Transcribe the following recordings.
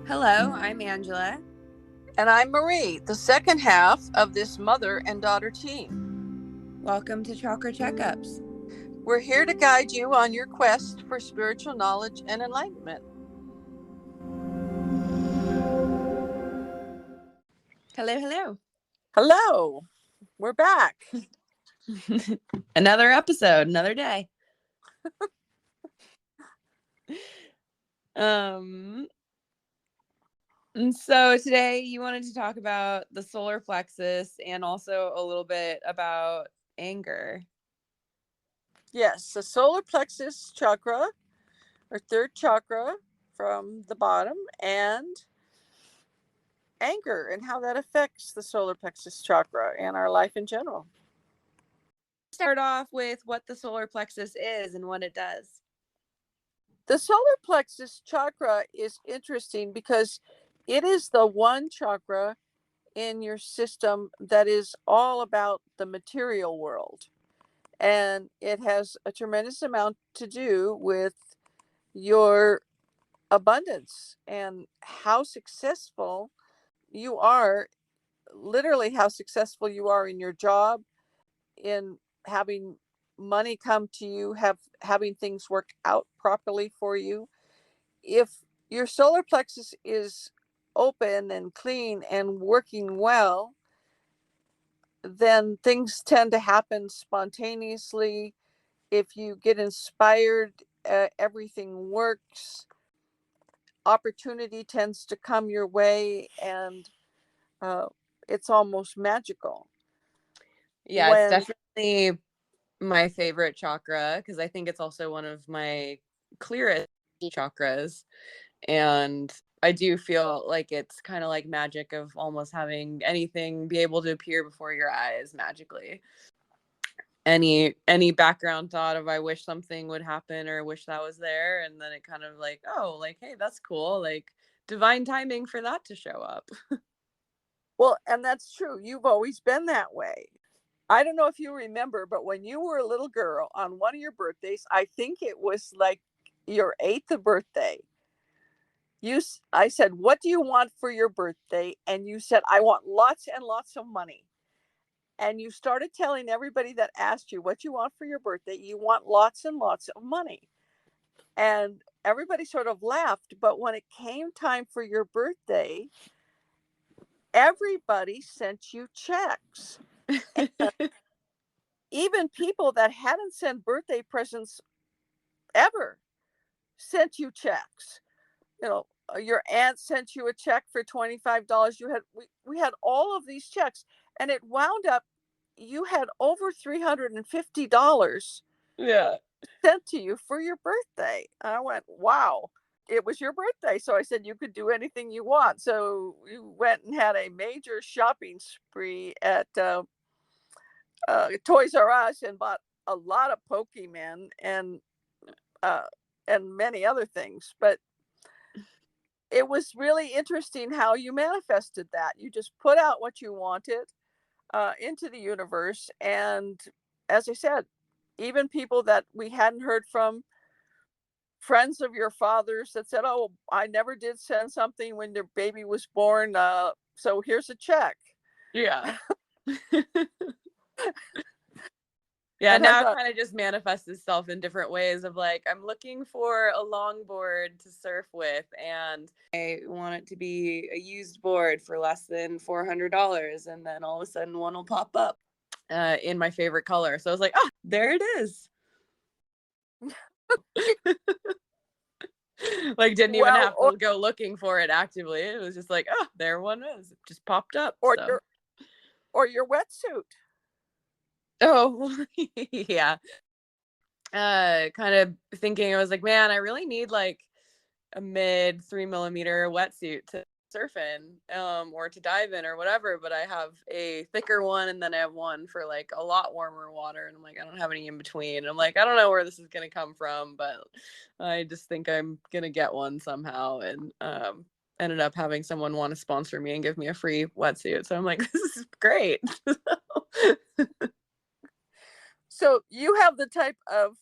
Hello, I'm Angela. And I'm Marie, the second half of this mother and daughter team. Welcome to Chakra Checkups. We're here to guide you on your quest for spiritual knowledge and enlightenment. Hello, hello. Hello, we're back. Another episode, another day. And so today you wanted to talk about the solar plexus and also a little bit about anger. Yes, the solar plexus chakra, or third chakra from the bottom, and anger and how that affects the solar plexus chakra and our life in general. Start off with what the solar plexus is and what it does. The solar plexus chakra is interesting because it is the one chakra in your system that is all about the material world. And it has a tremendous amount to do with your abundance and how successful you are, literally how successful you are in your job, in having money come to you, having things work out properly for you. If your solar plexus is open and clean and working well, then things tend to happen spontaneously. If you get inspired, everything works. Opportunity tends to come your way, and it's almost magical. Yeah, it's definitely my favorite chakra because I think it's also one of my clearest chakras. And I do feel like it's kind of like magic of almost having anything be able to appear before your eyes magically. Any background thought of I wish something would happen or wish that was there, and then it kind of like, oh, like, hey, that's cool, like divine timing for that to show up. Well, and that's true. You've always been that way. I don't know if you remember, but when you were a little girl on one of your birthdays, I think it was like your 8th birthday, I said, what do you want for your birthday? And you said, I want lots and lots of money. And you started telling everybody that asked you what you want for your birthday, you want lots and lots of money. And everybody sort of laughed. But when it came time for your birthday, everybody sent you checks. Even people that hadn't sent birthday presents ever sent you checks. You know, your aunt sent you a check for $25. We had all of these checks, and it wound up you had over $350 sent to you for your birthday. And I went, wow, it was your birthday. So I said you could do anything you want. So we went and had a major shopping spree at Toys R Us and bought a lot of Pokemon and many other things. But it was really interesting how you manifested that. You just put out what you wanted into the universe. And as I said, even people that we hadn't heard from, friends of your father's that said, oh, I never did send something when their baby was born. So here's a check. Yeah. Yeah, and now it kind of just manifests itself in different ways of like, I'm looking for a longboard to surf with, and I want it to be a used board for less than $400. And then all of a sudden one will pop up in my favorite color. So I was like, oh, there it is. Like, didn't even have to go looking for it actively. It was just like, oh, there one is. It just popped up. Or your wetsuit. Oh, yeah. Kind of thinking, I was like, man, I really need like a mid 3mm wetsuit to surf in, or to dive in or whatever. But I have a thicker one, and then I have one for like a lot warmer water. And I'm like, I don't have any in between. And I'm like, I don't know where this is going to come from, but I just think I'm going to get one somehow. And, ended up having someone want to sponsor me and give me a free wetsuit. So I'm like, this is great. So you have the type of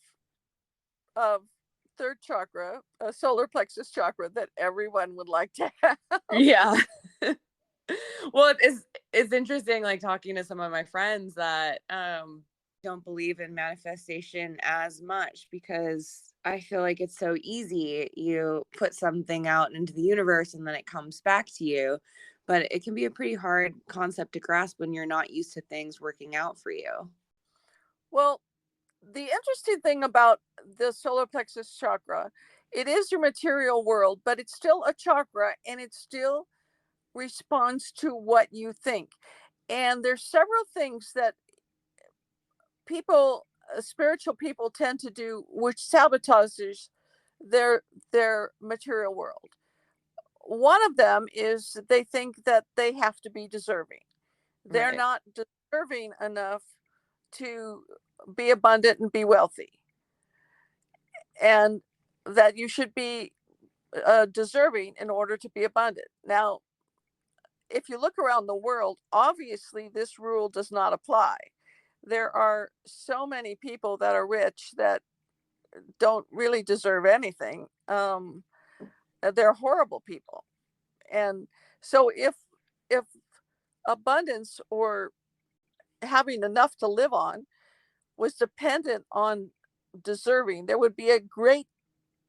third chakra, a solar plexus chakra that everyone would like to have. Yeah. Well, it's interesting, like talking to some of my friends that don't believe in manifestation as much, because I feel like it's so easy. You put something out into the universe and then it comes back to you. But it can be a pretty hard concept to grasp when you're not used to things working out for you. Well, the interesting thing about the solar plexus chakra, it is your material world, but it's still a chakra and it still responds to what you think. And there's several things that people, spiritual people, tend to do which sabotages their material world. One of them is they think that they have to be deserving. They're Right. not deserving enough to be abundant and be wealthy, and that you should be deserving in order to be abundant. Now, if you look around the world, obviously this rule does not apply. There are so many people that are rich that don't really deserve anything. They're horrible people. And so if abundance or having enough to live on was dependent on deserving, there would be a great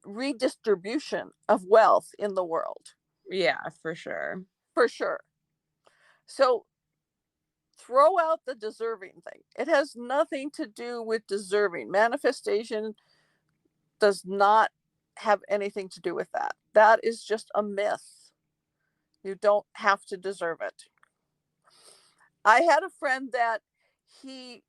redistribution of wealth in the world, Yeah, for sure. for sure. So throw out the deserving thing. It has nothing to do with deserving. Manifestation does not have anything to do with that. That is just a myth. You don't have to deserve it. I had a friend that he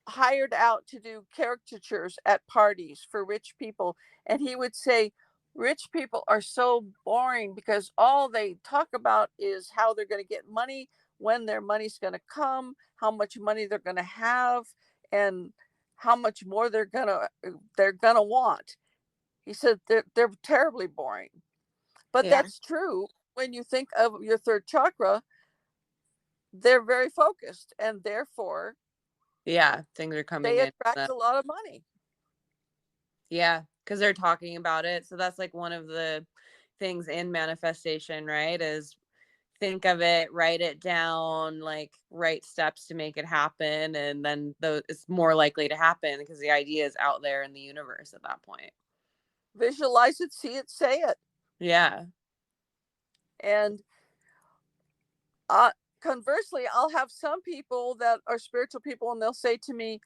hired out to do caricatures at parties for rich people. And he would say, rich people are so boring because all they talk about is how they're going to get money, when their money's going to come, how much money they're going to have, and how much more they're gonna want. He said they're terribly boring. But Yeah. that's true. When you think of your third chakra, they're very focused, and therefore Yeah, things are coming they in. attract a lot of money. Yeah, because they're talking about it. So that's like one of the things in manifestation, right? Is think of it, write it down, like write steps to make it happen. And then those, it's more likely to happen because the idea is out there in the universe at that point. Visualize it, see it, say it. Yeah. And uh, conversely, I'll have some people that are spiritual people, and they'll say to me,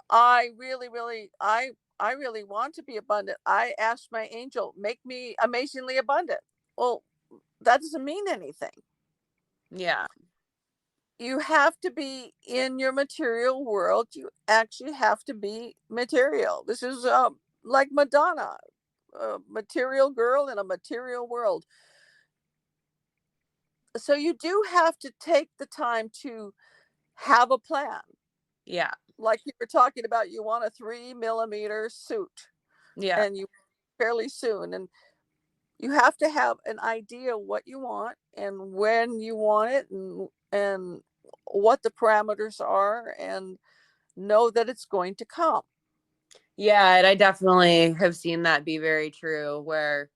I really want to be abundant. I asked my angel, make me amazingly abundant. Well, that doesn't mean anything. Yeah. You have to be in your material world. You actually have to be material. This is like Madonna, a material girl in a material world. So you do have to take the time to have a plan. Yeah. Like you were talking about, you want a 3 millimeter suit, Yeah. and you fairly soon, and you have to have an idea what you want and when you want it, and what the parameters are, and know that it's going to come. Yeah. And I definitely have seen that be very true where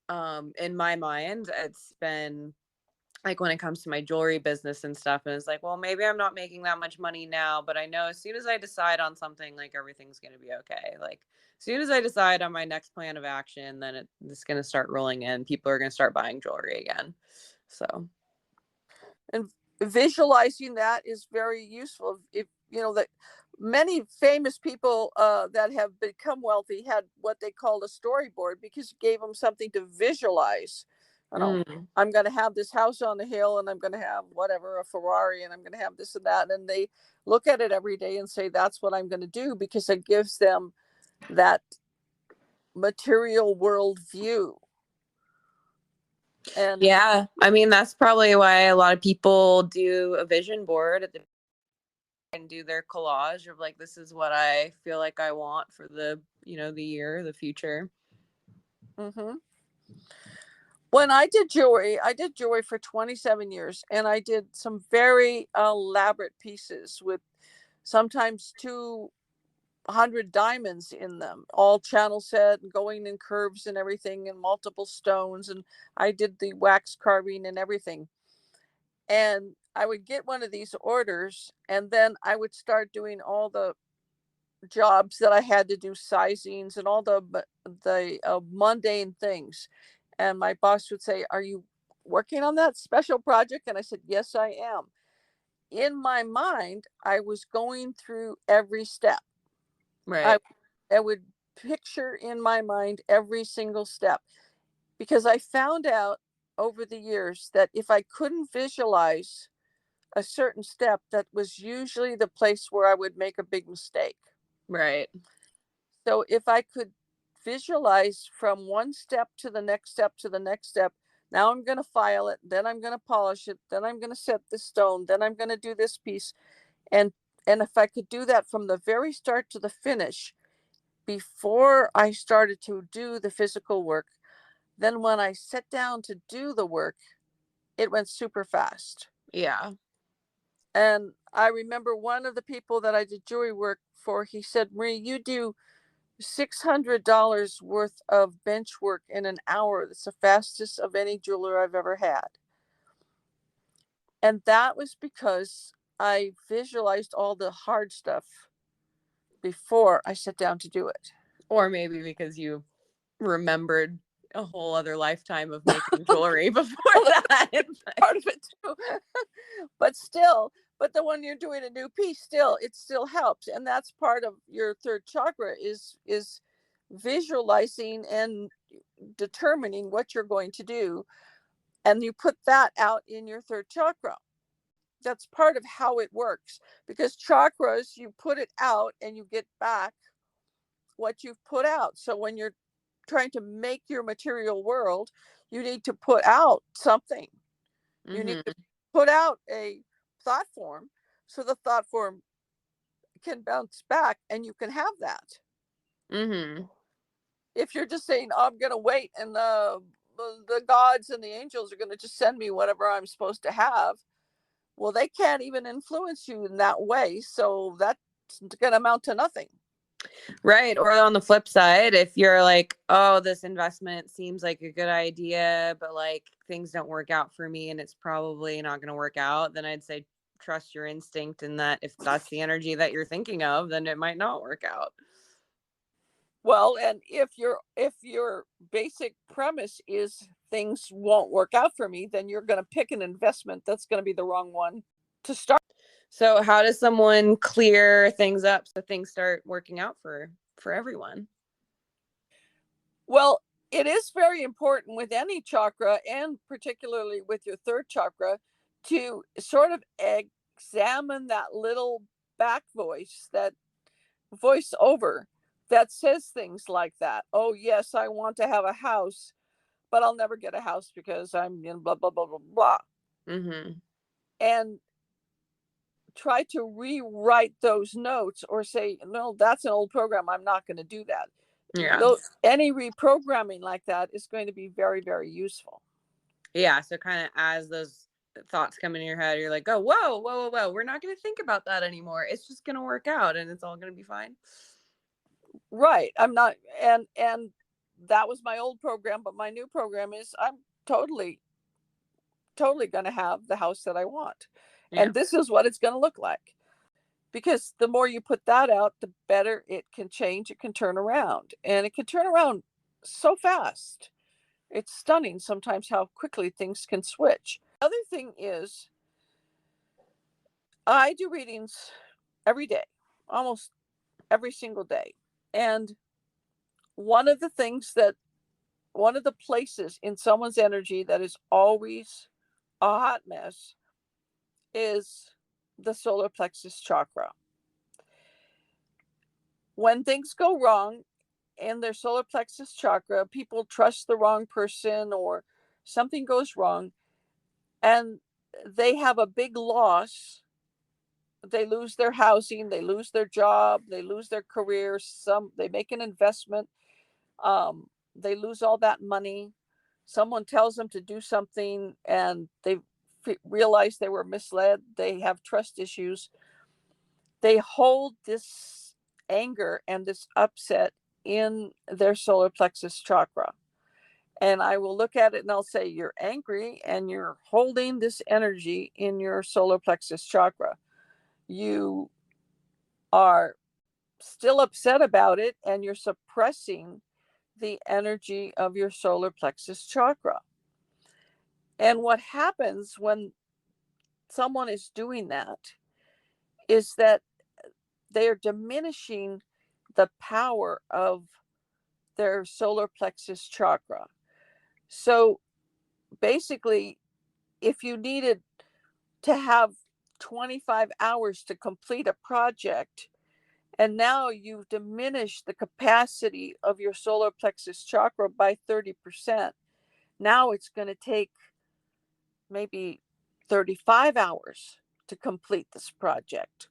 in my mind, it's been like when it comes to my jewelry business and stuff, and it's like, well, maybe I'm not making that much money now, but I know as soon as I decide on something, like everything's going to be okay. Like as soon as I decide on my next plan of action, then it's going to start rolling in. People are going to start buying jewelry again. So And visualizing that is very useful. If you know that many famous people that have become wealthy had what they called a storyboard, because it gave them something to visualize. You know, I'm going to have this house on the hill, and I'm going to have whatever, a Ferrari, and I'm going to have this and that, and they look at it every day and say, that's what I'm going to do, because it gives them that material world view. And yeah, I mean, that's probably why a lot of people do a vision board at the and do their collage of like, this is what I feel like I want for the, the year, the future. mm-hmm. When I did jewelry for 27 years, and I did some very elaborate pieces with sometimes two 100 diamonds in them, all channel set and going in curves and everything, and multiple stones. And I did the wax carving and everything. And I would get one of these orders, and then I would start doing all the jobs that I had to do, sizings and all the mundane things. And my boss would say, "Are you working on that special project?" And I said, "Yes, I am." In my mind, I was going through every step. I, Right. I would picture in my mind every single step, because I found out over the years that if I couldn't visualize a certain step, that was usually the place where I would make a big mistake. Right. So if I could visualize from one step to the next step to the next step, now I'm going to file it, then I'm going to polish it, then I'm going to set this stone, then I'm going to do this piece. And if I could do that from the very start to the finish before I started to do the physical work, then when I sat down to do the work, it went super fast. Yeah. And I remember one of the people that I did jewelry work for, he said, "Marie, you do $600 worth of bench work in an hour. That's the fastest of any jeweler I've ever had." And that was because I visualized all the hard stuff before I sat down to do it. Or maybe because you remembered a whole other lifetime of making jewelry before that. Part of it too. But still, but the one you're doing a new piece, still, it still helps. And that's part of your third chakra, is visualizing and determining what you're going to do. And you put that out in your third chakra. That's part of how it works, because chakras, you put it out and you get back what you've put out. So when you're trying to make your material world, you need to put out something. You need to put out a thought form, so the thought form can bounce back and you can have that. Mm-hmm. If you're just saying, "Oh, I'm going to wait and the gods and the angels are going to just send me whatever I'm supposed to have," well, they can't even influence you in that way. So that's going to amount to nothing. Right. Or on the flip side, if you're like, "Oh, this investment seems like a good idea, but like things don't work out for me and it's probably not going to work out," then I'd say trust your instinct, and that if that's the energy that you're thinking of, then it might not work out. Well, and if your basic premise is things won't work out for me, then you're going to pick an investment that's going to be the wrong one to start. So how does someone clear things up so things start working out for everyone? Well, it is very important with any chakra, and particularly with your third chakra, to sort of examine that little back voice, that voice over, that says things like that. "Oh, yes, I want to have a house, but I'll never get a house because I'm blah, blah, blah, blah, blah." Mm-hmm. And try to rewrite those notes, or say, "No, that's an old program. I'm not going to do that." Yeah. Any reprogramming like that is going to be very, very useful. Yeah. So kind of as those thoughts come in your head, you're like, "Oh, whoa, whoa, whoa, whoa. We're not going to think about that anymore. It's just going to work out and it's all going to be fine." Right. I'm not, and that was my old program, but my new program is, I'm totally going to have the house that I want. Yeah. And this is what it's going to look like. Because the more you put that out, the better it can change, it can turn around. And it can turn around so fast. It's stunning sometimes how quickly things can switch. Other thing is, I do readings every day, almost every single day. And one of the things that, one of the places in someone's energy that is always a hot mess is the solar plexus chakra. When things go wrong in their solar plexus chakra, people trust the wrong person or something goes wrong, and they have a big loss. They lose their housing, they lose their job, they lose their career. Some, they make an investment, they lose all that money. Someone tells them to do something and they realize they were misled. They have trust issues. They hold this anger and this upset in their solar plexus chakra. And I will look at it and I'll say, you're angry and you're holding this energy in your solar plexus chakra. You are still upset about it and you're suppressing the energy of your solar plexus chakra. And what happens when someone is doing that is that they are diminishing the power of their solar plexus chakra. So basically, if you needed to have 25 hours to complete a project, and now you've diminished the capacity of your solar plexus chakra by 30%, now it's going to take maybe 35 hours to complete this project.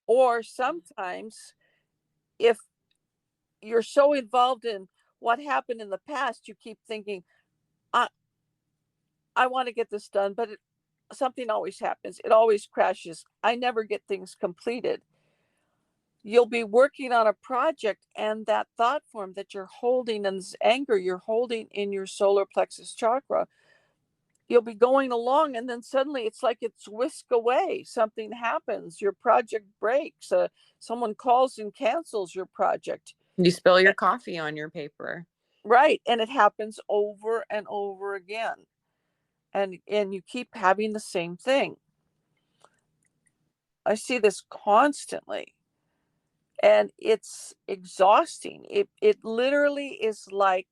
Or sometimes, if you're so involved in what happened in the past, you keep thinking, I want to get this done, but something always happens. It always crashes. I never get things completed. You'll be working on a project, and that thought form that you're holding and this anger you're holding in your solar plexus chakra, you'll be going along, and then suddenly it's like it's whisked away. Something happens. Your project breaks. Someone calls and cancels your project. You spill your coffee on your paper. Right. And it happens over and over again. And you keep having the same thing. I see this constantly. And it's exhausting. It literally is like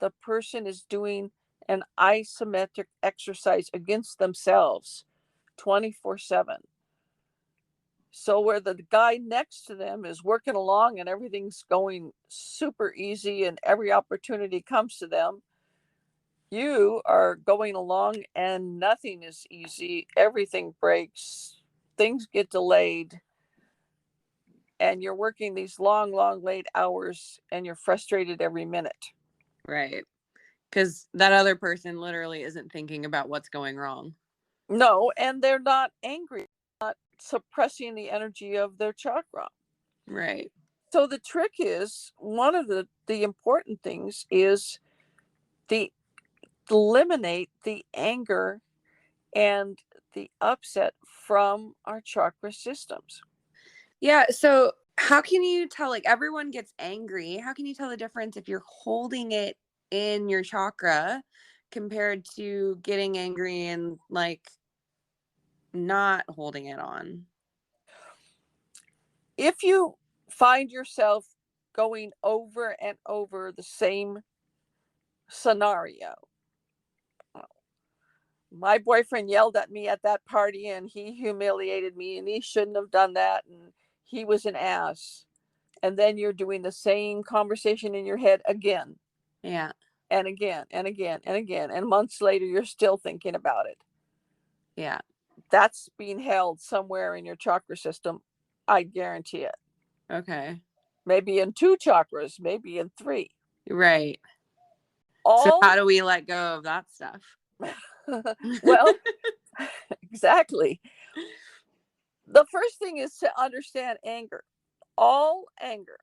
the person is doing an isometric exercise against themselves 24/7. So where the guy next to them is working along and everything's going super easy and every opportunity comes to them, you are going along and nothing is easy. Everything breaks. Things get delayed. And you're working these long, late hours and you're frustrated every minute. Right. Because that other person literally isn't thinking about what's going wrong. No, and they're not angry, not suppressing the energy of their chakra. Right. So the trick is, one of the important things is the eliminate the anger and the upset from our chakra systems. Yeah. So how can you tell, like, everyone gets angry? How can you tell the difference if you're holding it in your chakra compared to getting angry and like not holding it on? If you find yourself going over and over the same scenario, my boyfriend yelled at me at that party and he humiliated me and he shouldn't have done that and he was an ass. And then you're doing the same conversation in your head again. Yeah. And again and again and again. And months later, you're still thinking about it. Yeah. That's being held somewhere in your chakra system. I guarantee it. Okay. Maybe in 2 chakras, maybe in 3. Right. So how do we let go of that stuff? Well, exactly. The first thing is to understand anger. All anger,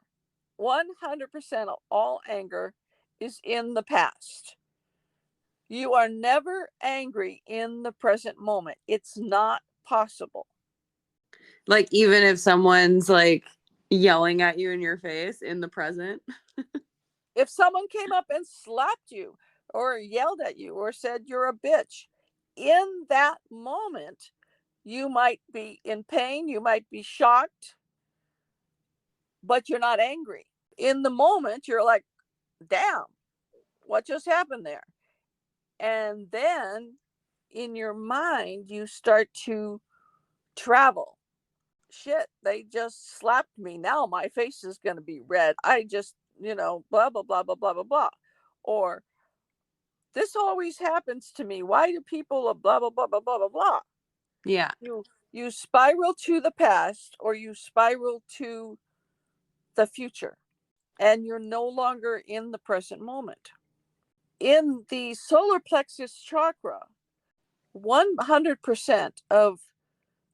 100% of all anger is in the past. You are never angry in the present moment. It's not possible. Like, even if someone's like yelling at you in your face in the present? If someone came up and slapped you or yelled at you or said you're a bitch, in that moment, you might be in pain, you might be shocked, but you're not angry. In the moment, you're like, damn, what just happened there? And then in your mind, you start to travel. Shit, they just slapped me. Now my face is going to be red. I just, blah, blah, blah, blah, blah, blah, blah. Or this always happens to me. Why do people blah, blah, blah, blah, blah, blah, blah? Yeah. You spiral to the past or you spiral to the future and you're no longer in the present moment. In the solar plexus chakra, 100% of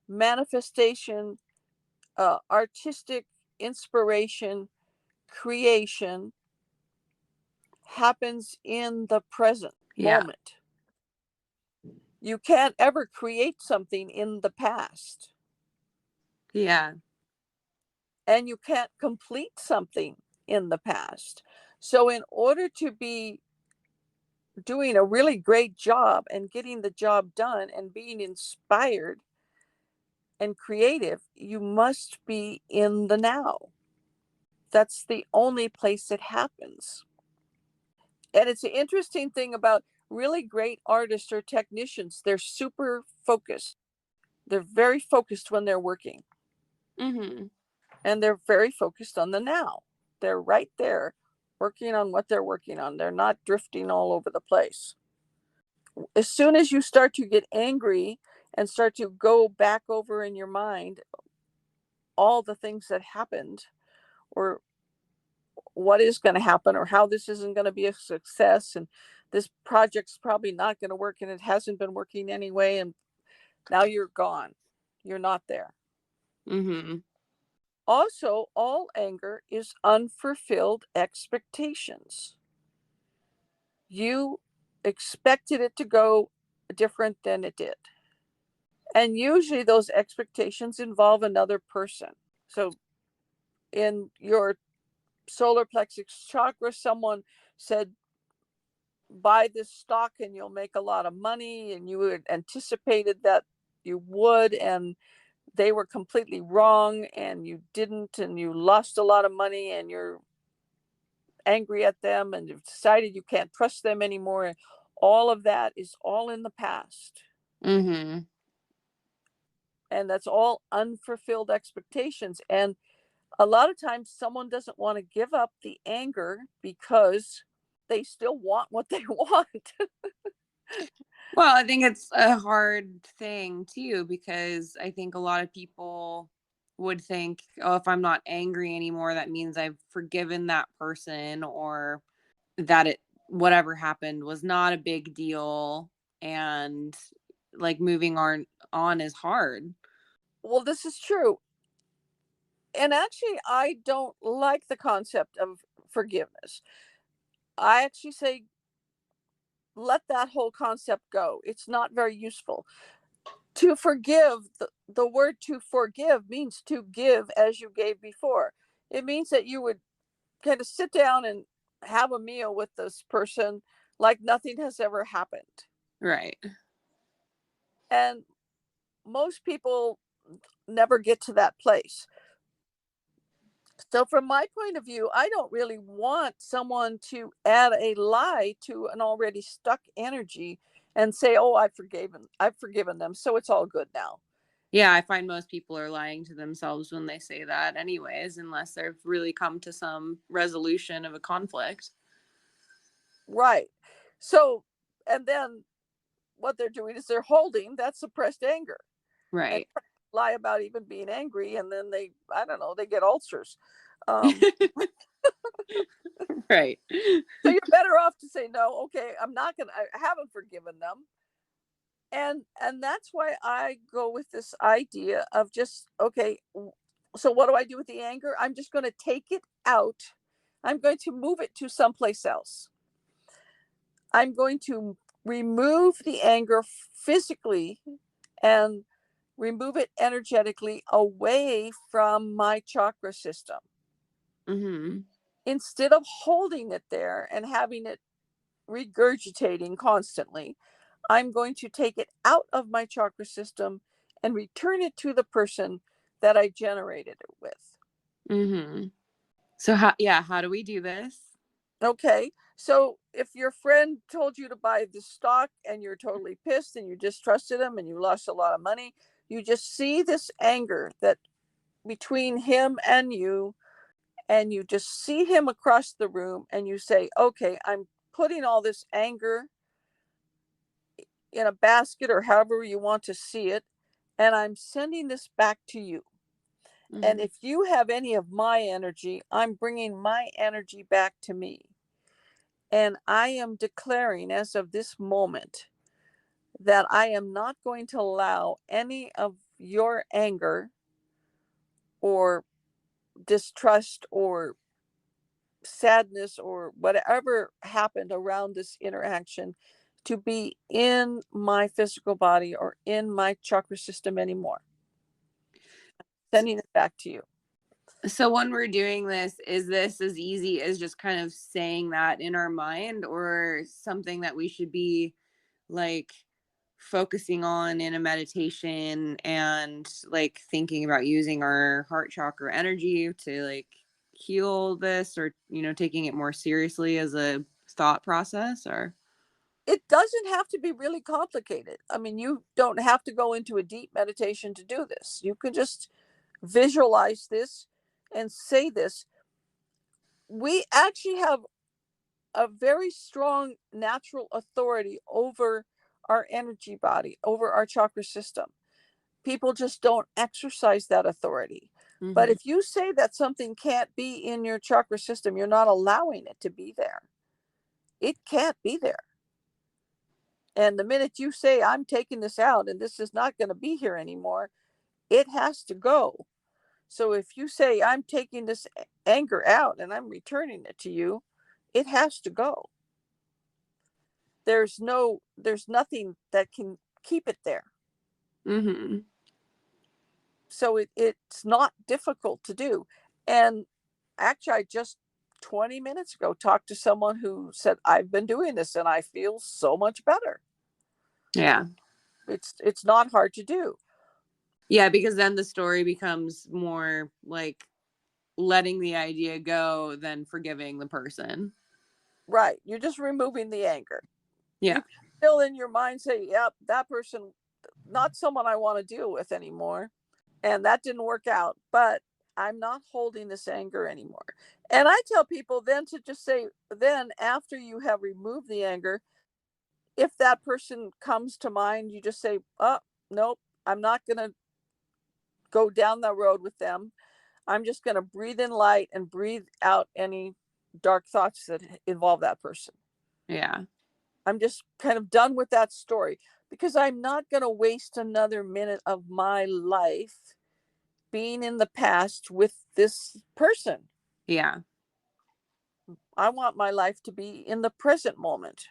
manifestation artistic inspiration, creation happens in the present Yeah. moment. You can't ever create something in the past, Yeah. and you can't complete something in the past. So, in order to be doing a really great job and getting the job done and being inspired and creative, you must be in the now. That's the only place it happens. And it's an interesting thing about really great artists or technicians. They're super focused. They're very focused when they're working, Mm-hmm. and they're very focused on the now. They're right there working on what they're working on. They're not drifting all over the place. As soon as you start to get angry and start to go back over in your mind all the things that happened, or what is going to happen, or how this isn't going to be a success, and this project's probably not going to work, and it hasn't been working anyway, and now you're gone. You're not there. Mm-hmm. Also, all anger is unfulfilled expectations. You expected it to go different than it did. And usually those expectations involve another person. So in your solar plexus chakra, someone said, buy this stock and you'll make a lot of money, and you had anticipated that you would, and they were completely wrong, and you didn't, and you lost a lot of money, and you're angry at them, and you've decided you can't trust them anymore. All of that is all in the past. Mm-hmm. And that's all unfulfilled expectations. And a lot of times someone doesn't want to give up the anger because they still want what they want. Well, I think it's a hard thing too, because I think a lot of people would think, oh, if I'm not angry anymore, that means I've forgiven that person, or that it, whatever happened was not a big deal. And like moving on is hard. Well, this is true. And actually, I don't like the concept of forgiveness. I actually say, let that whole concept go. It's not very useful. To forgive, the word to forgive means to give as you gave before. It means that you would kind of sit down and have a meal with this person like nothing has ever happened. Right. And most people never get to that place. So, from my point of view, I don't really want someone to add a lie to an already stuck energy and say, "Oh, I've forgiven them, so it's all good now." Yeah, I find most people are lying to themselves when they say that anyways, unless they've really come to some resolution of a conflict. Right. So, and then what they're doing is they're holding that suppressed anger and Right. lie about even being angry, and then they, I don't know, they get ulcers. Um, Right. so you're better off to say no. Okay, I haven't forgiven them, and that's why I go with this idea of just, okay, so what do I do with the anger? I'm just going to take it out. I'm going to move it to someplace else. I'm going to remove the anger physically and remove it energetically away from my chakra system. Mm-hmm. Instead of holding it there and having it regurgitating constantly, I'm going to take it out of my chakra system and return it to the person that I generated it with. Mm-hmm. So how do we do this? Okay. So if your friend told you to buy the stock and you're totally pissed and you just trusted him and you lost a lot of money, you just see this anger that between him and you just see him across the room, and you say, okay, I'm putting all this anger in a basket or however you want to see it, and I'm sending this back to you. And Mm-hmm. if you have any of my energy, I'm bringing my energy back to me. And I am declaring as of this moment that I am not going to allow any of your anger or distrust or sadness or whatever happened around this interaction to be in my physical body or in my chakra system anymore. Sending it back to you. So when we're doing this, is this as easy as just kind of saying that in our mind, or something that we should be like focusing on in a meditation and like thinking about using our heart chakra energy to like heal this, or, you know, taking it more seriously as a thought process? Or It doesn't have to be really complicated. I mean, you don't have to go into a deep meditation to do this. You can just visualize this and say this. We actually have a very strong natural authority over our energy body, over our chakra system. People just don't exercise that authority. But if you say that something can't be in your chakra system, you're not allowing it to be there. It can't be there. And the minute you say, I'm taking this out and this is not going to be here anymore, it has to go. So if you say, I'm taking this anger out and I'm returning it to you, it has to go. There's nothing that can keep it there. So it's not difficult to do. And actually, I just 20 minutes ago talked to someone who said, I've been doing this and I feel so much better. Yeah. It's not hard to do. Yeah, because then the story becomes more like letting the idea go than forgiving the person. Right. You're just removing the anger. Yeah. You can still in your mind say, yep, that person, not someone I want to deal with anymore. And that didn't work out, but I'm not holding this anger anymore. And I tell people then to just say, then after you have removed the anger, if that person comes to mind, you just say, oh, nope, I'm not going to go down that road with them. I'm just going to breathe in light and breathe out any dark thoughts that involve that person. Yeah. I'm just kind of done with that story because I'm not going to waste another minute of my life being in the past with this person. Yeah. I want my life to be in the present moment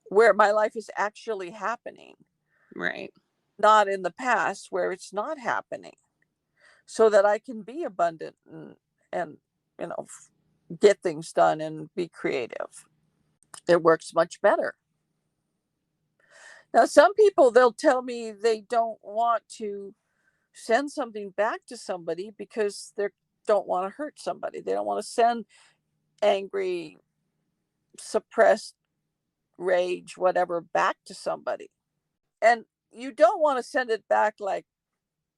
where my life is actually happening. Right. Not in the past where it's not happening, so that I can be abundant and you know, get things done and be creative. It works much better. Now, some people, they'll tell me they don't want to send something back to somebody because they don't want to hurt somebody. They don't want to send angry, suppressed rage, whatever, back to somebody. And you don't want to send it back like,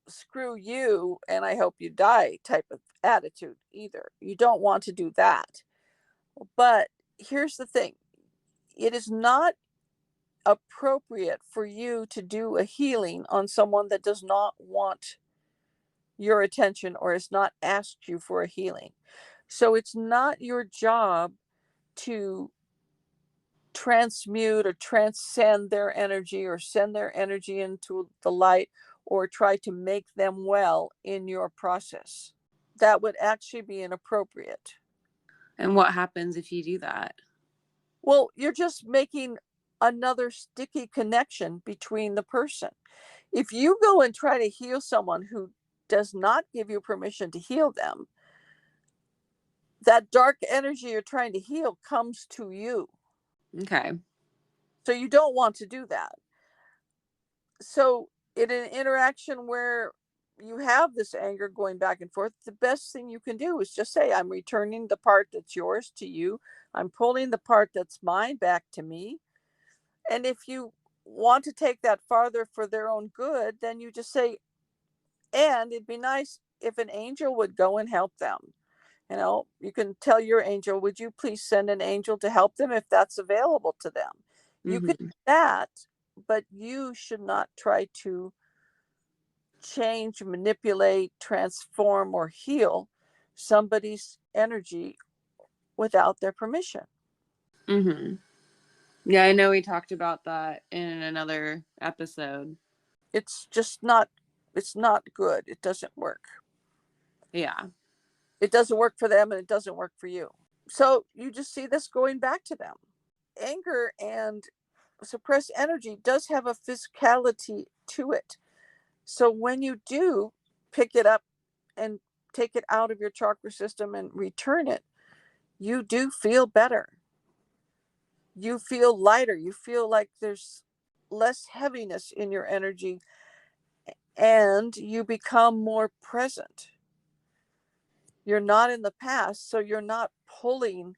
screw you and I hope you die type of attitude either. You don't want to do that. But here's the thing, it is not appropriate for you to do a healing on someone that does not want your attention or has not asked you for a healing. So it's not your job to transmute or transcend their energy or send their energy into the light or try to make them well in your process. That would actually be inappropriate. And what happens if you do that? Well, you're just making another sticky connection between the person. If you go and try to heal someone who does not give you permission to heal them, that dark energy you're trying to heal comes to you. Okay. So you don't want to do that. So in an interaction where you have this anger going back and forth, the best thing you can do is just say, I'm returning the part that's yours to you. I'm pulling the part that's mine back to me. And if you want to take that farther for their own good, then you just say, and it'd be nice if an angel would go and help them. You know, you can tell your angel, would you please send an angel to help them if that's available to them? You could do that, but you should not try to change, manipulate, transform, or heal somebody's energy without their permission. Yeah, I know we talked about that in another episode. It's just not, it's not good. It doesn't work. Yeah. It doesn't work for them and it doesn't work for you. So you just see this going back to them. Anger and suppressed energy does have a physicality to it. So when you do pick it up and take it out of your chakra system and return it, you do feel better. You feel lighter. You feel like there's less heaviness in your energy and you become more present. You're not in the past, so you're not pulling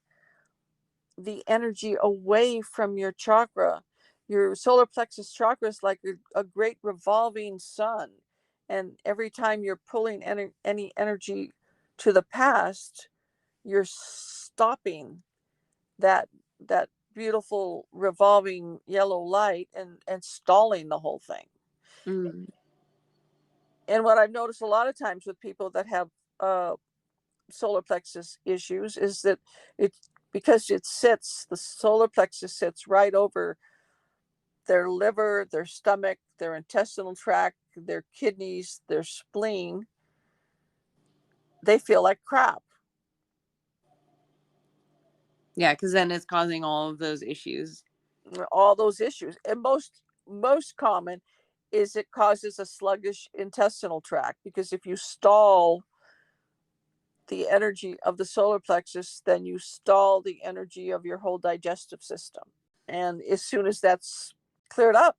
the energy away from your chakra. Your solar plexus chakra is like a great revolving sun. And every time you're pulling any energy to the past, you're stopping that that beautiful revolving yellow light and stalling the whole thing. Mm. And what I've noticed a lot of times with people that have solar plexus issues is that it because the solar plexus sits right over their liver, their stomach, their intestinal tract, their kidneys, their spleen. They feel like crap. Yeah, because then it's causing all of those issues. All those issues. And most common is it causes a sluggish intestinal tract, because if you stall the energy of the solar plexus, then you stall the energy of your whole digestive system. And as soon as that's cleared up,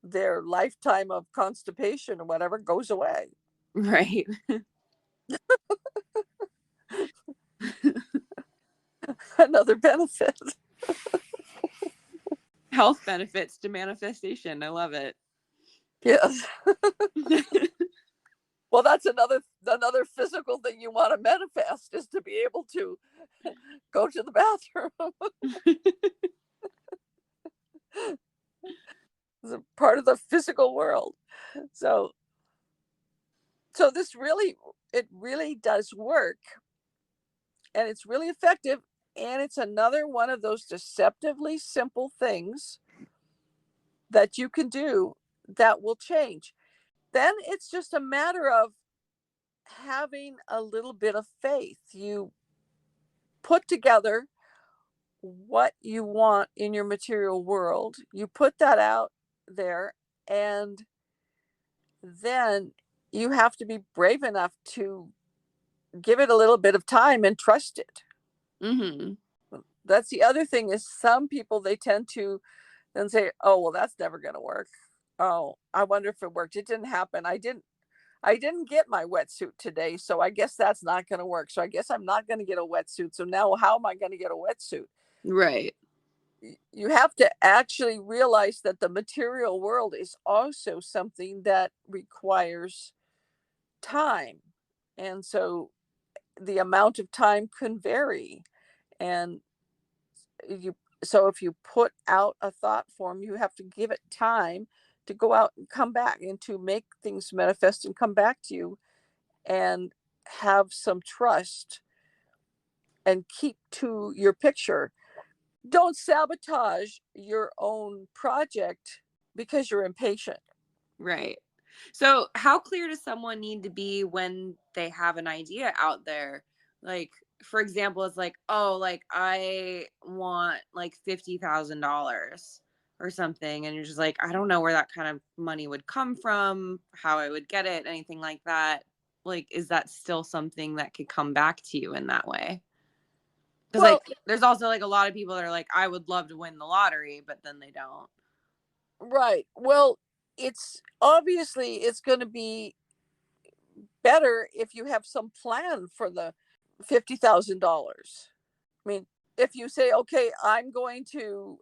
their lifetime of constipation or whatever goes away. Right. Another benefit. Health benefits to manifestation. I love it. Yes. Well, that's another physical thing you want to manifest, is to be able to go to the bathroom. It's a part of the physical world. So this really, it really does work, and it's really effective, and it's another one of those deceptively simple things that you can do that will change. Then it's just a matter of having a little bit of faith. You put together what you want in your material world, you put that out there, and then you have to be brave enough to give it a little bit of time and trust it. Mm-hmm. That's the other thing, is some people, they tend to then say, oh, well, that's never going to work. Oh, I wonder if it worked. It didn't happen. I didn't get my wetsuit today, so I guess that's not going to work. So I guess I'm not going to get a wetsuit. So now how am I going to get a wetsuit? Right. You have to actually realize that the material world is also something that requires time. And so the amount of time can vary. And so if you put out a thought form, you have to give it time to go out and come back, and to make things manifest and come back to you, and have some trust and keep to your picture. Don't sabotage your own project because you're impatient. Right. So how clear does someone need to be when they have an idea out there? Like, for example, it's like, oh, like I want like $50,000 or something. And you're just like, I don't know where that kind of money would come from, how I would get it, anything like that. Like, is that still something that could come back to you in that way? Because Well, like there's also like a lot of people that are like, I would love to win the lottery, but then they don't. right. Well, it's obviously it's going to be better if you have some plan for the $50,000. I mean, if you say, okay, I'm going to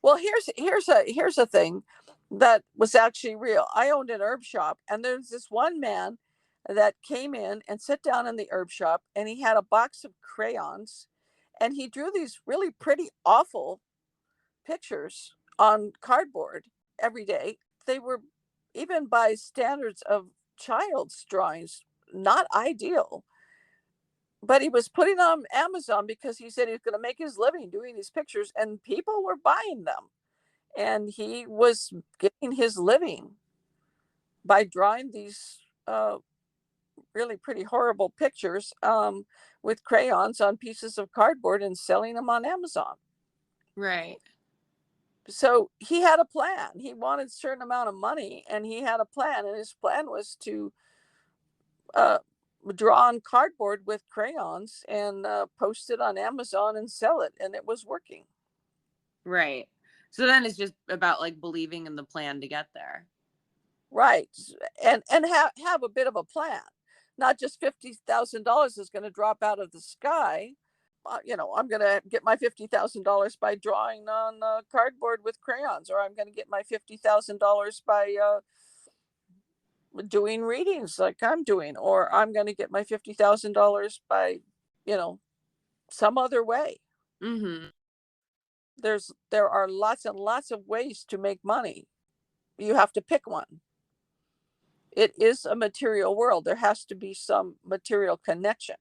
well, here's a thing that was actually real. I owned an herb shop, and there's this one man that came in and sat down in the herb shop, and he had a box of crayons, and he drew these really pretty awful pictures on cardboard every day. They were, even by standards of child's drawings, not ideal. But he was putting on Amazon because he said he was going to make his living doing these pictures, and people were buying them. And he was getting his living by drawing these really pretty horrible pictures with crayons on pieces of cardboard and selling them on Amazon. Right. So he had a plan. He wanted a certain amount of money, and he had a plan, and his plan was to uh, draw on cardboard with crayons and post it on Amazon and sell it, and it was working. Right. So then it's just about like believing in the plan to get there. Right. And have a bit of a plan. Not just $50,000 is going to drop out of the sky. I'm going to get my $50,000 by drawing on cardboard with crayons, or I'm going to get my $50,000 by doing readings like I'm doing, or I'm going to get my $50,000 by, some other way. Mm-hmm. There are lots and lots of ways to make money. You have to pick one. It is a material world. There has to be some material connection.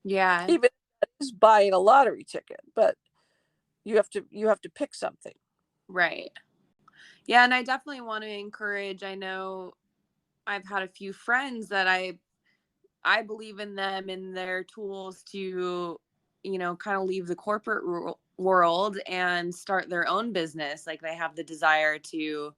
Yeah. Even if it is buying a lottery ticket, but you have to pick something. Right. Yeah, and I definitely want to encourage. I know I've had a few friends that I believe in them and their tools to, kind of leave the corporate world and start their own business. Like they have the desire to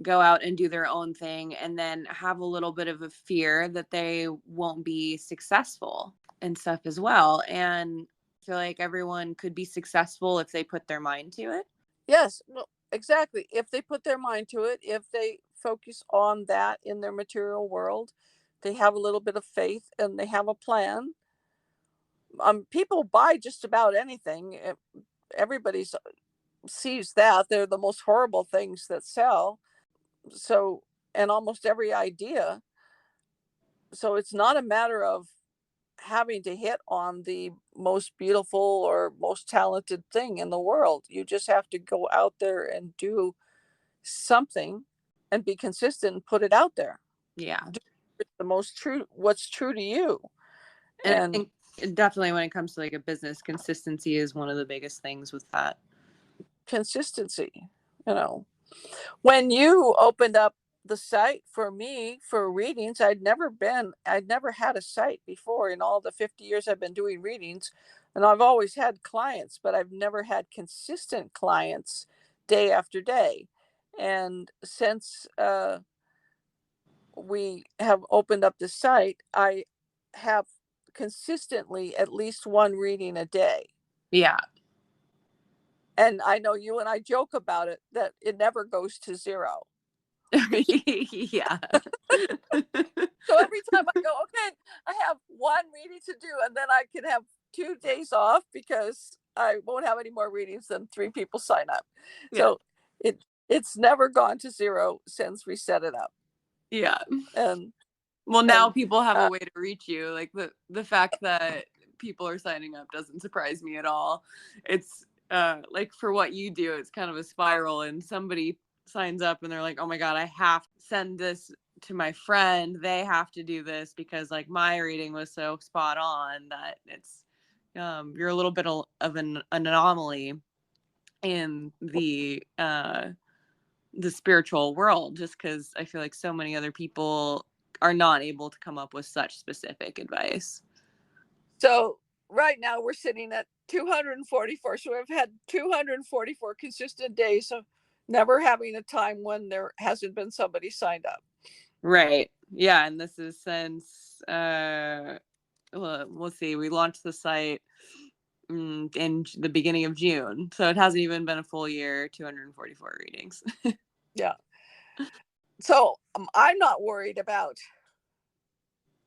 go out and do their own thing, and then have a little bit of a fear that they won't be successful and stuff as well. And I feel like everyone could be successful if they put their mind to it. Yes, well, exactly. If they put their mind to it, if they focus on that in their material world, they have a little bit of faith and they have a plan. People buy just about anything. Everybody sees that they're the most horrible things that sell. So, and almost every idea. So it's not a matter of having to hit on the most beautiful or most talented thing in the world. You just have to go out there and do something and be consistent and put it out there. Yeah. Do the most true, what's true to you. And I And think definitely when it comes to like a business, consistency is one of the biggest things with that. consistency, when you opened up the site for me for readings, I'd never had a site before in all the 50 years I've been doing readings. And I've always had clients, but I've never had consistent clients day after day. And since we have opened up the site, I have consistently at least one reading a day. Yeah. And I know you and I joke about it, that it never goes to zero. Yeah. So every time I go, okay, I have one reading to do, and then I can have 2 days off because I won't have any more readings than 3 people sign up. Yeah. So it's never gone to zero since we set it up. Yeah. And well, now people have a way to reach you. Like the fact that people are signing up doesn't surprise me at all. It's like for what you do, it's kind of a spiral, and somebody signs up and they're like, oh my God, I have to send this to my friend. They have to do this because like my reading was so spot on that it's you're a little bit of an anomaly in the spiritual world, just because I feel like so many other people are not able to come up with such specific advice. So right now we're sitting at 244. So we've had 244 consistent days of never having a time when there hasn't been somebody signed up. Right. Yeah. And this is since, we'll see, we launched the site in the beginning of June. So it hasn't even been a full year, 244 readings. Yeah. So I'm not worried about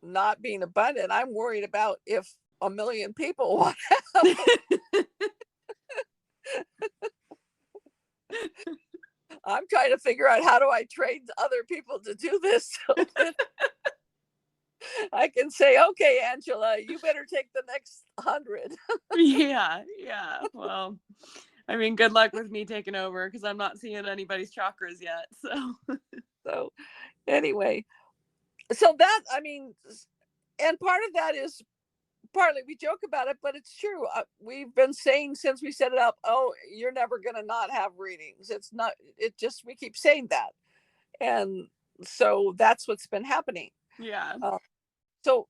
not being abundant. I'm worried about if a million people want to have. I'm trying to figure out how do I train other people to do this so that I can say, okay, Angela, you better take the next 100. Yeah. Well, I mean, good luck with me taking over because I'm not seeing anybody's chakras yet. So anyway, so that, I mean, and part of that is partly we joke about it, but it's true. We've been saying since we set it up, oh, you're never going to not have readings. It's not, it just, we keep saying that. And so that's what's been happening. Yeah. So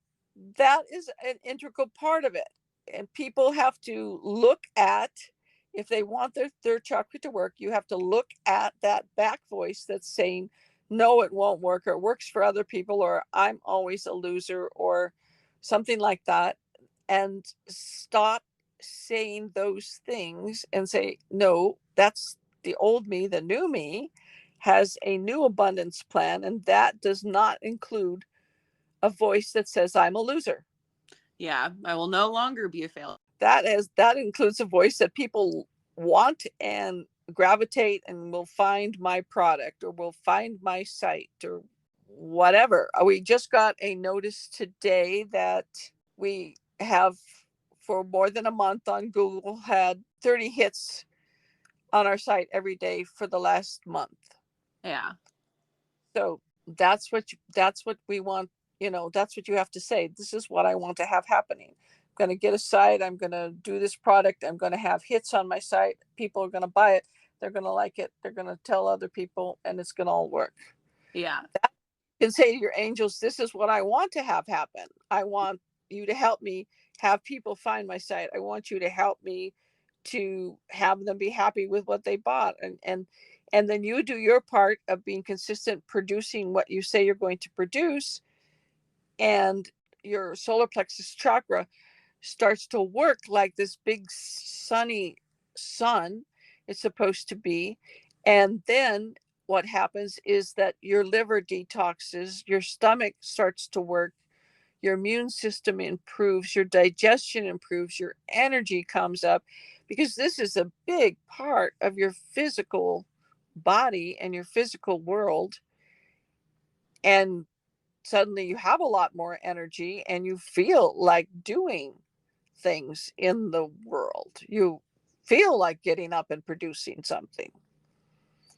that is an integral part of it. And people have to look at, if they want their chakra to work, you have to look at that back voice that's saying, no, it won't work, or it works for other people, or I'm always a loser, or something like that. And stop saying those things and say, no, that's the old me. The new me has a new abundance plan, and that does not include a voice that says I'm a loser. Yeah, I will no longer be a failure. That includes a voice that people want and gravitate and will find my product or will find my site or whatever. We just got a notice today that we have, for more than a month on Google, had 30 hits on our site every day for the last month. Yeah. So that's what we want. That's what you have to say. This is what I want to have happening. I'm going to get a site. I'm going to do this product. I'm going to have hits on my site. People are going to buy it. They're going to like it. They're going to tell other people, and it's going to all work. Yeah. You can say to your angels, this is what I want to have happen. I want you to help me have people find my site. I want you to help me to have them be happy with what they bought. And then you do your part of being consistent, producing what you say you're going to produce, and your solar plexus chakra starts to work like this big sunny sun it's supposed to be. And then what happens is that your liver detoxes, your stomach starts to work, your immune system improves, your digestion improves, your energy comes up, because this is a big part of your physical body and your physical world. And suddenly you have a lot more energy and you feel like doing things in the world. You feel like getting up and producing something.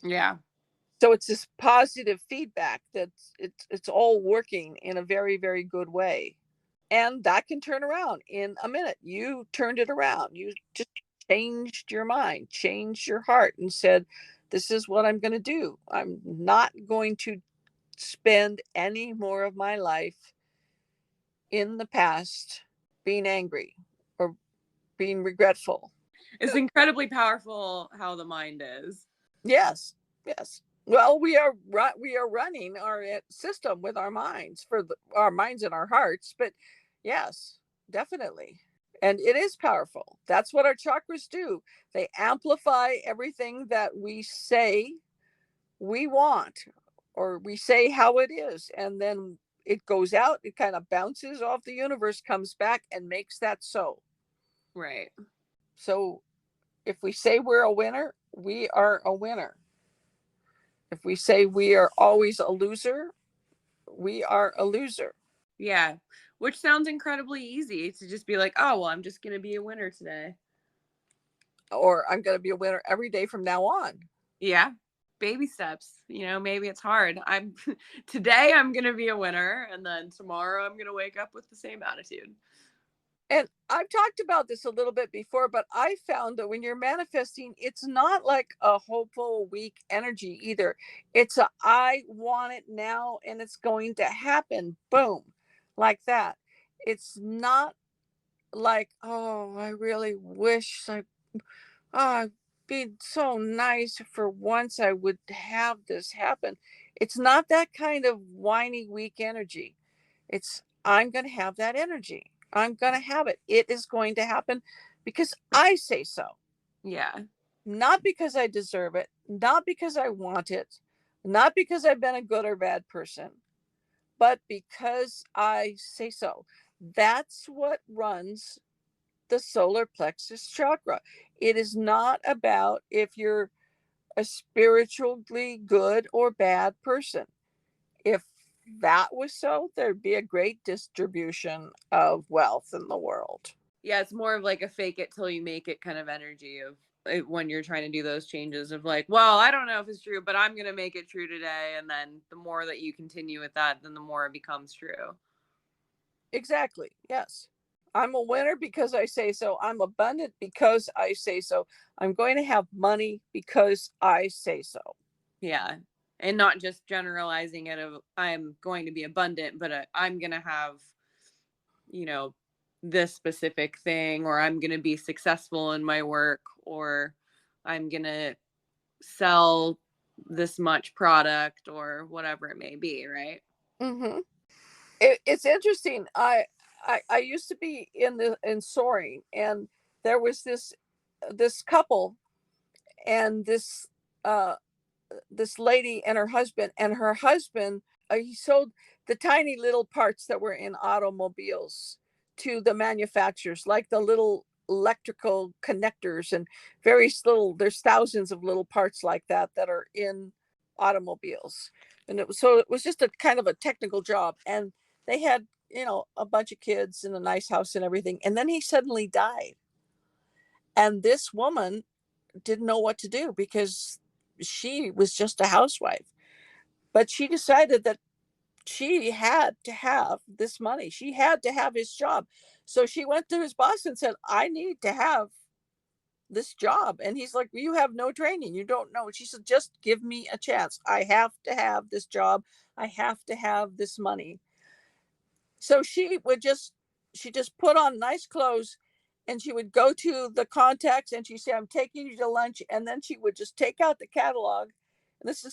Yeah. So it's this positive feedback that it's all working in a very, very good way. And that can turn around in a minute. You turned it around. You just changed your mind, changed your heart, and said, this is what I'm going to do. I'm not going to spend any more of my life in the past being angry or being regretful. It's incredibly powerful how the mind is. Yes, yes. Well, we are running our system with our minds, our minds and our hearts. But yes, definitely, and it is powerful. That's what our chakras do. They amplify everything that we say we want, or we say how it is, and then it goes out. It kind of bounces off the universe, comes back, and makes that so. Right. So if we say we're a winner, we are a winner. If we say we are always a loser, we are a loser. Yeah. Which sounds incredibly easy to just be like, oh, well, I'm just going to be a winner today. Or I'm going to be a winner every day from now on. Yeah. Baby steps. Maybe it's hard. Today I'm going to be a winner, and then tomorrow I'm going to wake up with the same attitude. And I've talked about this a little bit before, but I found that when you're manifesting, it's not like a hopeful, weak energy either. It's I want it now and it's going to happen. Boom. Like that. It's not like, oh, I really wish it'd be so nice if for once I would have this happen. It's not that kind of whiny, weak energy. It's, I'm going to have that energy. I'm going to have it. It is going to happen because I say so. Yeah. Not because I deserve it, not because I want it, not because I've been a good or bad person, but because I say so. That's what runs the solar plexus chakra. It is not about if you're a spiritually good or bad person. If that was so, there'd be a great distribution of wealth in the world. Yeah, it's more of like a fake it till you make it kind of energy of when you're trying to do those changes of like, well, I don't know if it's true, but I'm going to make it true today. And then the more that you continue with that, then the more it becomes true. Exactly. Yes. I'm a winner because I say so. I'm abundant because I say so. I'm going to have money because I say so. Yeah. And not just generalizing it of I'm going to be abundant, but I'm going to have this specific thing, or I'm going to be successful in my work, or I'm going to sell this much product, or whatever it may be, right? Mm-hmm. It's interesting. I used to be in soaring, and there was this couple, and uh this lady and her husband, he sold the tiny little parts that were in automobiles to the manufacturers, like the little electrical connectors and various little, there's thousands of little parts like that that are in automobiles. And it was just a kind of a technical job. And they had, a bunch of kids and a nice house and everything. And then he suddenly died. And this woman didn't know what to do because she was just a housewife. But she decided that she had to have this money. She had to have his job. So she went to his boss and said, I need to have this job. And he's like, you have no training. You don't know. She said, just give me a chance. I have to have this job. I have to have this money. So she just put on nice clothes, and she would go to the contacts and she'd say, I'm taking you to lunch. And then she would just take out the catalog. And this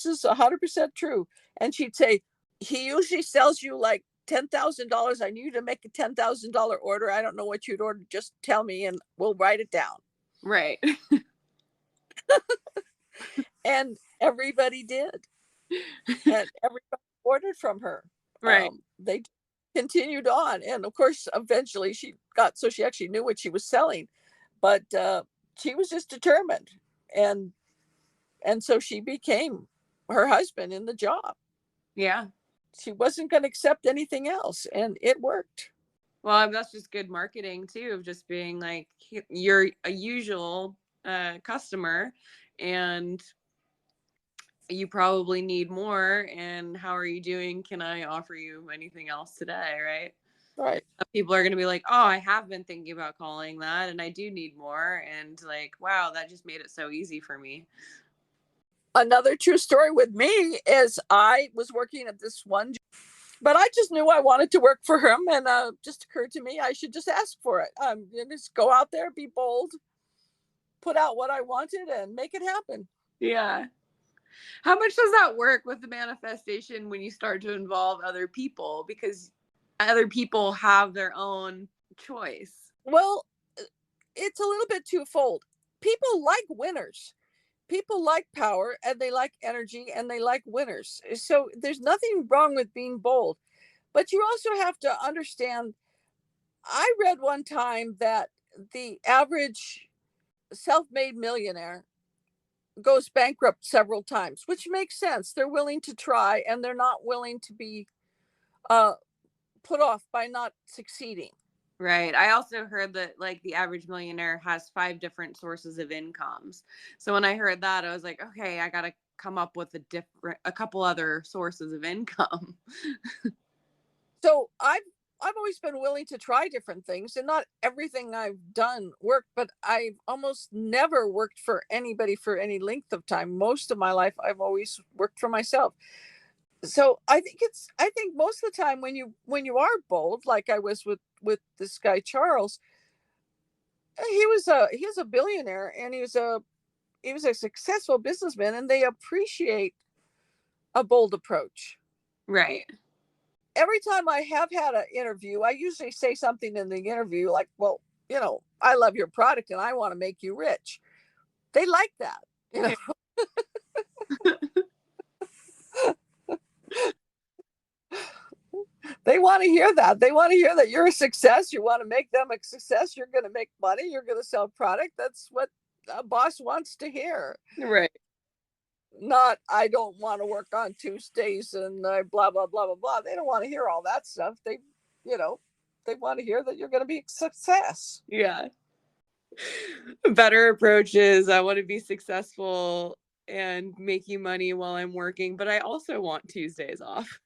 is 100% true. And she'd say, he usually sells you like $10,000. I need you to make a $10,000 order. I don't know what you'd order. Just tell me and we'll write it down. Right. And everybody did. And everybody ordered from her. Right. They continued on. And of course, eventually she actually knew what she was selling. But she was just determined. And so she became her husband in the job. Yeah. She wasn't going to accept anything else. And it worked. Well, that's just good marketing too, of just being like, you're a usual customer and you probably need more. And how are you doing? Can I offer you anything else today? Right. Right. People are going to be like, oh, I have been thinking about calling that and I do need more. And like, wow, that just made it so easy for me. Another true story with me is I was working at this one, but I just knew I wanted to work for him. And just occurred to me, I should just ask for it. Just go out there, be bold, put out what I wanted and make it happen. Yeah. How much does that work with the manifestation when you start to involve other people? Because other people have their own choice. Well, it's a little bit twofold. People like winners. People like power and they like energy and they like winners. So there's nothing wrong with being bold. But you also have to understand, I read one time that the average self-made millionaire goes bankrupt several times, which makes sense. They're willing to try and they're not willing to be uh, put off by not succeeding. Right. I also heard that like the average millionaire has 5 different sources of incomes. So when I heard that, I was like, okay, I got to come up with a couple other sources of income. So I've always been willing to try different things, and not everything I've done worked, but I've almost never worked for anybody for any length of time. Most of my life I've always worked for myself. So I think most of the time when you are bold, like I was with this guy Charles, he was a billionaire, and he was a successful businessman, and they appreciate a bold approach. Right. Every time I have had an interview, I usually say something in the interview like, well, I love your product and I want to make you rich. They like that. They want to hear that. They want to hear that you're a success. You want to make them a success. You're going to make money. You're going to sell product. That's what a boss wants to hear. Right. Not, I don't want to work on Tuesdays and blah, blah, blah, blah, blah. They don't want to hear all that stuff. They want to hear that you're going to be a success. Yeah. A better approach is I want to be successful and making money while I'm working, but I also want Tuesdays off.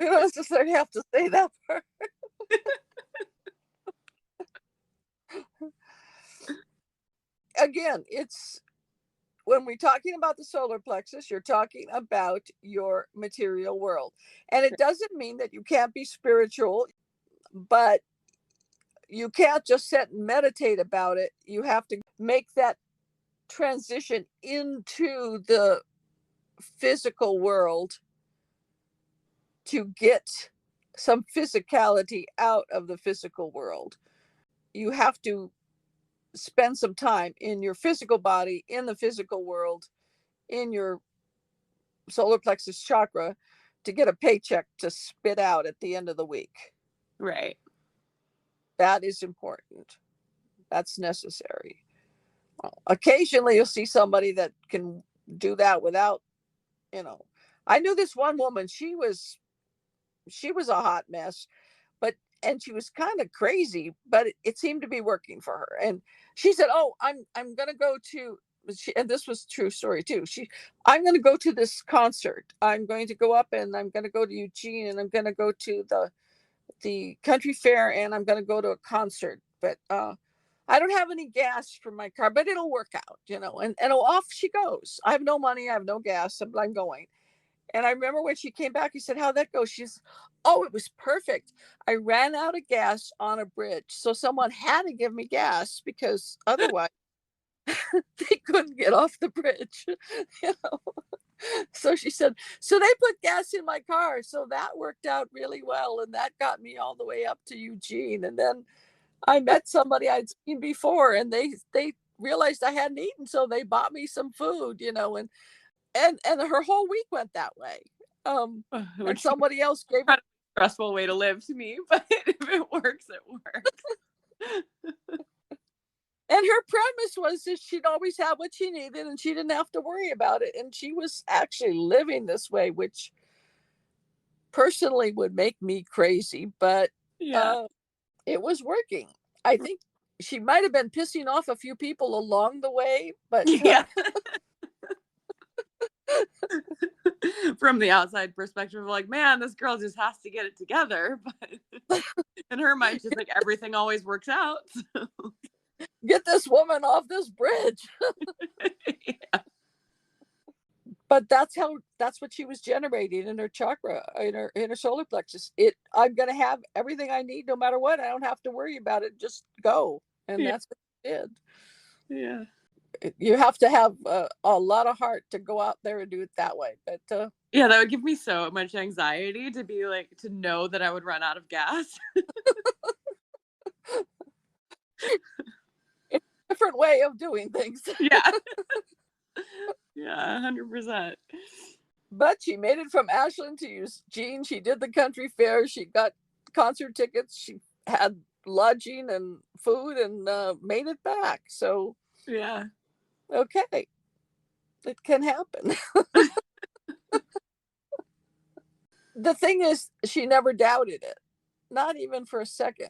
You don't necessarily have to say that part. Again, it's when we're talking about the solar plexus, you're talking about your material world. And it doesn't mean that you can't be spiritual, but you can't just sit and meditate about it. You have to make that transition into the physical world to get some physicality out of the physical world. You have to spend some time in your physical body, in the physical world, in your solar plexus chakra to get a paycheck to spit out at the end of the week. Right. That is important. That's necessary. Occasionally you'll see somebody that can do that without, I knew this one woman, she was a hot mess, and she was kind of crazy, but it seemed to be working for her. And she said, "Oh, I'm going to go to," and this was a true story too. I'm going to go to this concert. I'm going to go up and I'm going to go to Eugene and I'm going to go to the country fair and I'm going to go to a concert. But I don't have any gas for my car, but it'll work out, and off she goes. I have no money. I have no gas, but I'm going. And I remember when she came back, he said, "How'd that go?" She's, "Oh, it was perfect. I ran out of gas on a bridge. So someone had to give me gas because otherwise they couldn't get off the bridge." So she said, "So they put gas in my car. So that worked out really well. And that got me all the way up to Eugene. And then I met somebody I'd seen before and they realized I hadn't eaten. So they bought me some food, and her whole week went that way. And Which somebody else gave her a stressful way to live to me, but if it works, it works. And her premise was that she'd always have what she needed and she didn't have to worry about it. And she was actually living this way, which personally would make me crazy, but it was working. I think she might have been pissing off a few people along the way, but yeah. From the outside perspective, like, man, this girl just has to get it together. But in her mind, she's like, everything always works out. So. Get this woman off this bridge. Yeah. But that's what she was generating in her chakra, in her solar plexus. I'm going to have everything I need no matter what. I don't have to worry about it. Just go. And that's what she did. Yeah. You have to have a lot of heart to go out there and do it that way. But yeah, that would give me so much anxiety to be like, to know that I would run out of gas. It's a different way of doing things. Yeah. Yeah, 100%. But she made it from Ashland to Eugene. She did the country fair. She got concert tickets. She had lodging and food and made it back. So yeah. Okay. It can happen. The thing is, she never doubted it. Not even for a second.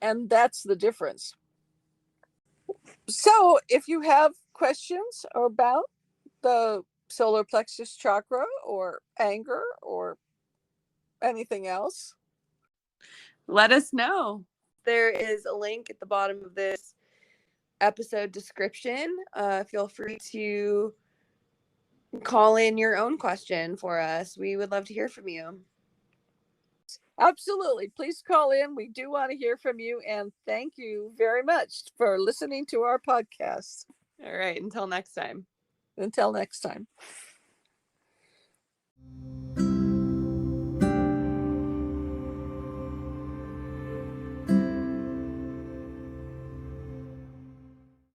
And that's the difference. So if you have questions about the solar plexus chakra or anger or anything else, let us know. There is a link at the bottom of this episode description. Feel free to call in your own question for us. We would love to hear from you. Absolutely. Please call in. We do want to hear from you. And thank you very much for listening to our podcast. All right. Until next time. Until next time.